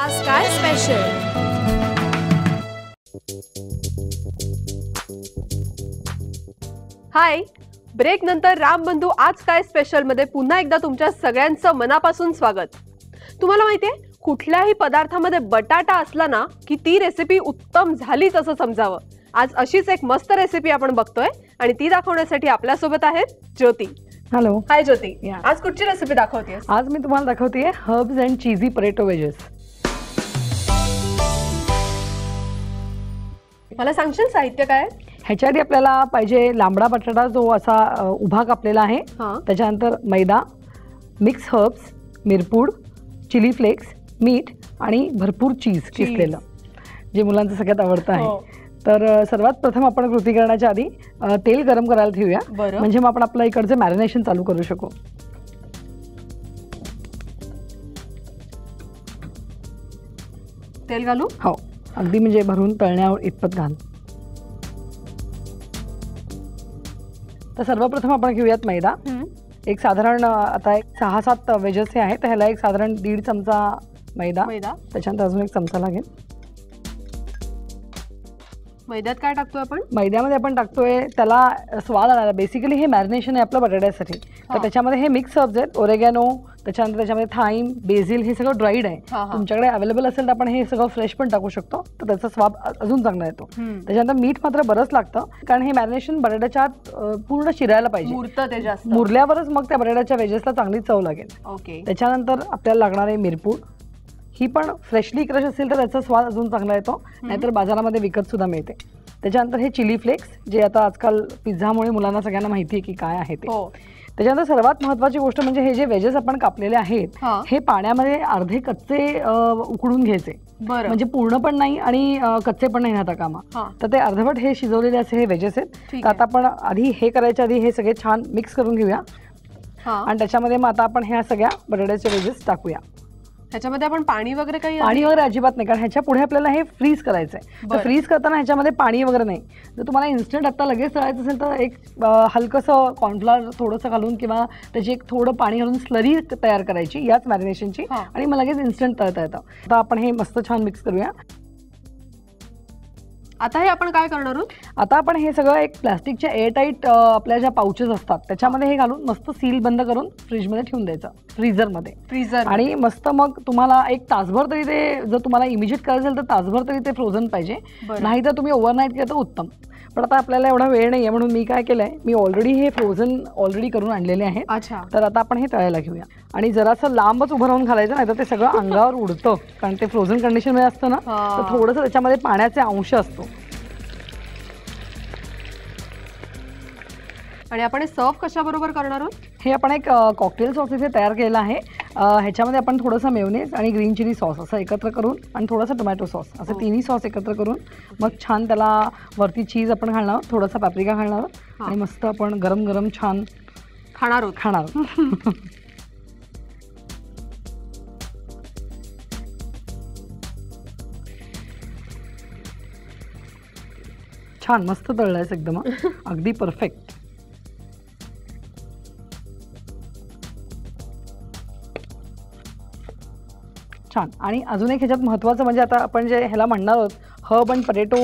आज काय स्पेशल. हाय, ब्रेक नंतर रामबंधू आज काय स्पेशल मध्ये पुन्हा एकदा तुमच्या सगळ्यांचं मनापासून स्वागत. तुम्हाला माहितीये, कुठल्याही पदार्थामध्ये बटाटा असला ना की ती रेसिपी उत्तम झालीच असं समजावं. आज अशीच एक मस्त रेसिपी आपण बघतोय आणि ती दाखवण्यासाठी आपल्या सोबत आहेत ज्योती. हॅलो. हाय ज्योती. आज कुठची रेसिपी दाखवतेस? आज मी तुम्हाला दाखवतेय हर्ब्स अँड चीझी पटेटो वेजेस. मला सांगशील साहित्य काय? ह्याच्यासाठी आपल्याला पाहिजे लांबडा बटाटा जो असा उभा कापलेला आहे, त्याच्यानंतर मैदा, मिक्स हर्ब्स, मिरपूड, चिली फ्लेक्स, मीठ आणि भरपूर चीज किसलेलं, जे मुलांचं सगळ्यात आवडतं आहे. तर सर्वात प्रथम आपण कृती करण्याच्या आधी तेल गरम करायला ठेवूया, म्हणजे मग आपण आपलं इकडचं मॅरिनेशन चालू करू शकू. तेल घालू? हो, अगदी म्हणजे भरून तळण्यावर इतपत घाल. तर सर्वप्रथम आपण घेऊयात मैदा. एक साधारण आता एक 6-7 वेजेस हे आहेत, तर ह्याला एक साधारण 1.5 चमचा मैदा, त्याच्यानंतर अजून 1 चमचा लागेल. मैद्यात काय टाकतोय आपण? मैद्यामध्ये आपण टाकतोय त्याला स्वाद आणायला. बेसिकली हे मॅरिनेशन आहे आपलं बटाट्यासाठी. तर त्याच्यामध्ये हे मिक्स हर्ब्स आहेत, ओरेगॅनो, त्याच्यानंतर त्याच्यामध्ये थाईम, बेसिल, हे सगळं ड्राईड आहे. तुमच्याकडे अवेलेबल असेल तर आपण हे सगळं फ्रेश पण टाकू शकतो, तर त्याचा स्वाद अजून चांगला येतो. त्याच्यानंतर मीठ मात्र बरंच लागतं, कारण हे मॅरिनेशन बटाट्याच्या आत पूर्ण शिरायला पाहिजे. मुरल्यावरच मग त्या बटाट्याच्या वेजेसला चांगली चव लागेल. त्याच्यानंतर आपल्याला लागणारे मिरपूड, ही पण फ्रेशली क्रश असेल तर त्याचा स्वाद अजून चांगला येतो, नाहीतर बाजारामध्ये विकत सुद्धा मिळते. त्याच्यानंतर हे चिली फ्लेक्स, जे आता आजकाल पिझ्झामुळे मुलांना सगळ्यांना माहिती आहे की काय आहे ते. त्याच्यानंतर सर्वात महत्त्वाची गोष्ट म्हणजे हे जे वेजेस आपण कापलेले आहेत, हे पाण्यामध्ये अर्धे कच्चे उकडून घ्यायचे, म्हणजे पूर्ण पण नाही आणि कच्चे पण नाही राहता कामा. तर ते अर्धवट हे शिजवलेले असे हे वेजेस आहेत. तर आता आपण आधी हे करायच्या आधी हे सगळे छान मिक्स करून घेऊया, आणि त्याच्यामध्ये मग आता आपण ह्या सगळ्या बटाट्याचे वेजेस टाकूया. ह्याच्यामध्ये आपण पाणी वगैरे पाणी वगैरे अजिबात नाही, कारण ह्याच्या पुढे आपल्याला हे फ्रीज करायचं आहे. तर फ्रीज करताना ह्याच्यामध्ये पाणी वगैरे नाही. जर तुम्हाला इन्स्टंट आता लगेच तळायचं असेल तर एक हलकंसं कॉर्नफ्लॉवर थोडंसं घालून किंवा त्याची एक थोडं पाणी घालून स्लरी तयार करायची याच मॅरिनेशनची, आणि मग लगेच इन्स्टंट तळता येतं. आता आपण हे मस्त छान मिक्स करूया. आता हे आपण काय करणार आहोत? आता आपण हे सगळं एक प्लास्टिकच्या एअरटाईट आपल्या ज्या पाउचेस असतात त्याच्यामध्ये हे घालून मस्त सील बंद करून फ्रीजमध्ये ठेवून द्यायचं, फ्रीजर. आणि मस्त मग तुम्हाला एक तासभर तरी ते, जर तुम्हाला इमिजिएट करायचं असेल तर तासभर तरी ते फ्रोझन पाहिजे, नाही तर तुम्ही ओव्हरनाईट केलं तर उत्तम. पण आता आपल्याला एवढा वेळ नाही आहे, म्हणून मी काय केलंय, मी ऑलरेडी हे फ्रोझन करून आणलेले आहेत. तर आता आपण हे तळायला घेऊया, आणि जरासं लांबच उभं राहून घालायचं, नाही तर ते सगळं अंगावर उडतं, कारण ते फ्रोझन कंडिशनमध्ये असतं ना, तर थोडंसं त्याच्यामध्ये पाण्याचे अंश असतो. आणि आपण हे सर्व कशा बरोबर करणार आहोत? हे आपण एक कॉकटेल सॉस इथे तयार केलेला आहे. ह्याच्यामध्ये आपण थोडंसं मेयोनेज आणि ग्रीन चिली सॉस असं एकत्र करून, आणि थोडंसं टोमॅटो सॉस, असं तिन्ही सॉस एकत्र करून मग छान त्याला वरती चीज आपण घालणार आहोत, थोडासा पॅप्रिका घालणार आहोत, आणि मस्त आपण गरम गरम छान खाणार आहोत. छान मस्त तळलायस एकदम, अगदी परफेक्ट. छान. आणि अजून एक ह्याच्यात महत्त्वाचं म्हणजे आता आपण जे ह्याला म्हणणार आहोत हर्ब अँड पटेटो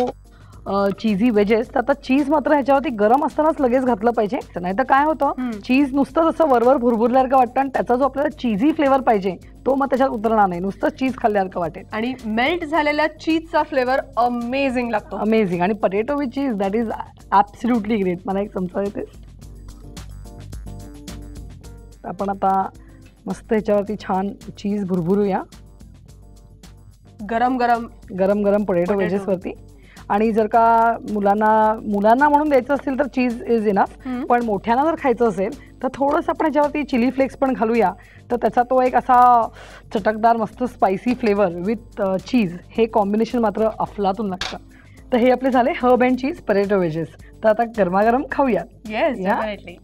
चीझी वेजेस, तर आता चीज मात्र ह्याच्यावरती गरम असतानाच लगेच घातलं पाहिजे, नाही तर काय होतं, चीज नुसतं जसं वरवर भुरभुरल्यासारखं वाटतं, आणि त्याचा जो आपल्याला चीझी फ्लेवर पाहिजे तो मग त्याच्यात उतरणार नाही, नुसतं चीज खाल्ल्यासारखं वाटेल. आणि मेल्ट झालेल्या चीजचा फ्लेवर अमेझिंग लागतो. अमेझिंग. आणि potato with cheese, that is absolutely great. मला एक चमचा येते. आपण आता मस्त ह्याच्यावरती छान चीज भुरभुरूया, गरम गरम पटेटो वेजेसवरती. आणि जर का मुलांना म्हणून द्यायचं असेल तर चीज इज इनफ, पण मोठ्यांना जर खायचं असेल तर थोडंसं आपण ह्याच्यावरती चिली फ्लेक्स पण घालूया, तर त्याचा तो एक असा चटकदार मस्त स्पायसी फ्लेवर विथ चीज, हे कॉम्बिनेशन मात्र अफलातून लागतं. तर हे आपले झाले herb and cheese potato wedges. तर आता गरमागरम खाऊया. Yes, definitely.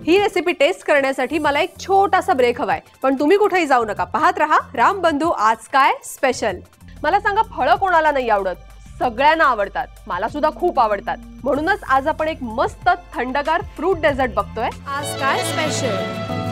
ही रेसिपी टेस्ट करण्यासाठी मला एक छोटासा ब्रेक हवाय, पण तुम्ही कुठेही जाऊ नका, पाहत रहा रामबंधू आज काय स्पेशल. मला सांगा, फळं कोणाला नाही आवडत? सगळ्यांना आवडतात, मला सुद्धा खूप आवडतात. म्हणूनच आज आपण एक मस्त थंडगार फ्रूट डेझर्ट बघतोय. आज काय स्पेशल?